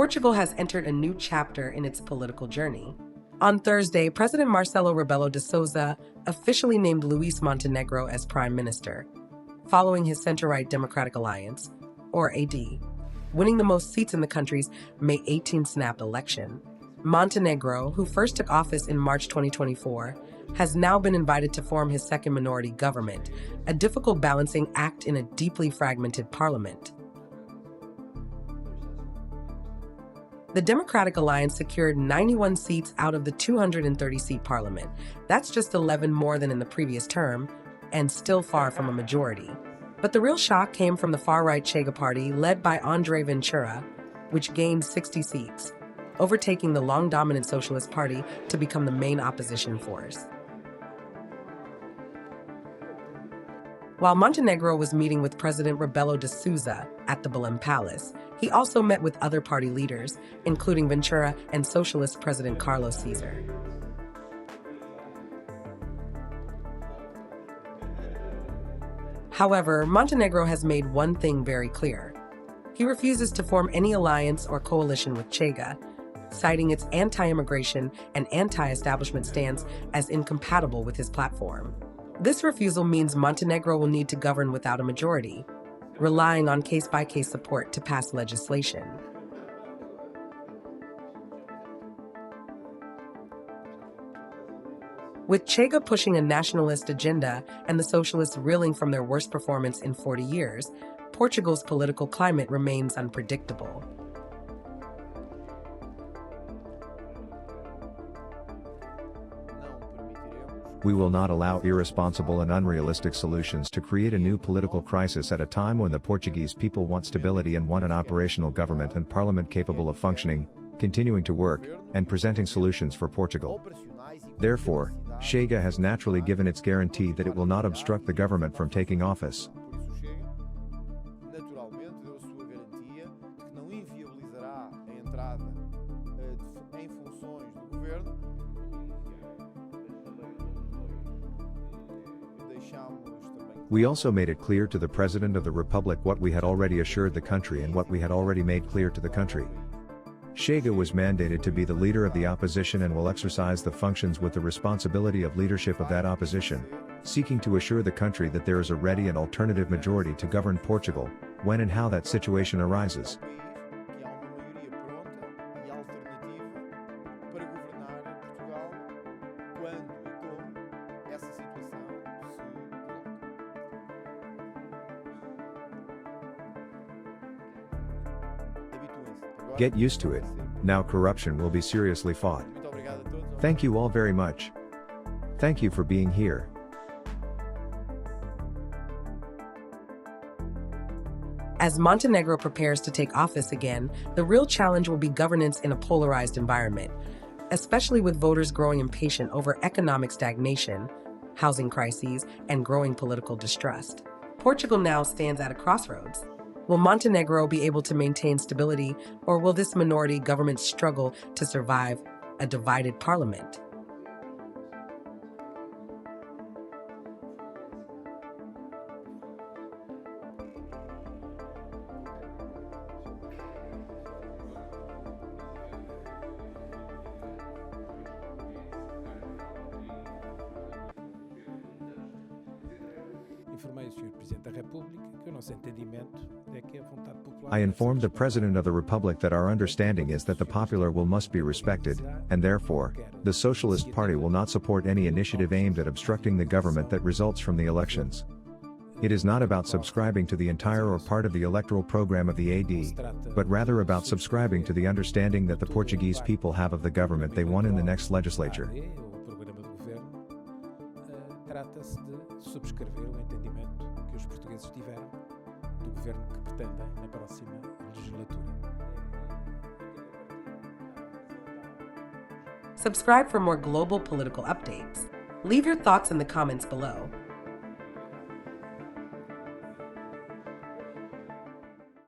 Portugal has entered a new chapter in its political journey. On Thursday, President Marcelo Rebelo de Sousa officially named Luis Montenegro as Prime Minister, following his center-right Democratic Alliance, or AD, winning the most seats in the country's May 18 snap election. Montenegro, who first took office in March 2024, has now been invited to form his second minority government, a difficult balancing act in a deeply fragmented parliament. The Democratic Alliance secured 91 seats out of the 230-seat parliament. That's just 11 more than in the previous term, and still far from a majority. But the real shock came from the far-right Chega party, led by André Ventura, which gained 60 seats, overtaking the long-dominant Socialist Party to become the main opposition force. While Montenegro was meeting with President Rebelo de Sousa at the Belém Palace, he also met with other party leaders, including Ventura and Socialist President Carlos Caesar. However, Montenegro has made one thing very clear. He refuses to form any alliance or coalition with Chega, citing its anti-immigration and anti-establishment stance as incompatible with his platform. This refusal means Montenegro will need to govern without a majority, relying on case-by-case support to pass legislation. With Chega pushing a nationalist agenda and the socialists reeling from their worst performance in 40 years, Portugal's political climate remains unpredictable. We will not allow irresponsible and unrealistic solutions to create a new political crisis at a time when the Portuguese people want stability and want an operational government and parliament capable of functioning, continuing to work, and presenting solutions for Portugal. Therefore, Chega has naturally given its guarantee that it will not obstruct the government from taking office. We also made it clear to the President of the Republic what we had already assured the country and what we had already made clear to the country. Chega was mandated to be the leader of the opposition and will exercise the functions with the responsibility of leadership of that opposition, seeking to assure the country that there is a ready and alternative majority to govern Portugal, when and how that situation arises. Get used to it. Now corruption will be seriously fought. Thank you all very much. Thank you for being here. As Montenegro prepares to take office again, the real challenge will be governance in a polarized environment, especially with voters growing impatient over economic stagnation, housing crises, and growing political distrust. Portugal now stands at a crossroads. Will Montenegro be able to maintain stability, or will this minority government struggle to survive a divided parliament? I informed the President of the Republic that our understanding is that the popular will must be respected, and therefore, the Socialist Party will not support any initiative aimed at obstructing the government that results from the elections. It is not about subscribing to the entire or part of the electoral program of the AD, but rather about subscribing to the understanding that the Portuguese people have of the government they want in the next legislature. Trata-se de subscrever o entendimento que os portugueses tiveram do governo que pretendem na próxima legislatura. Subscribe for more global political updates. Leave your thoughts in the comments below.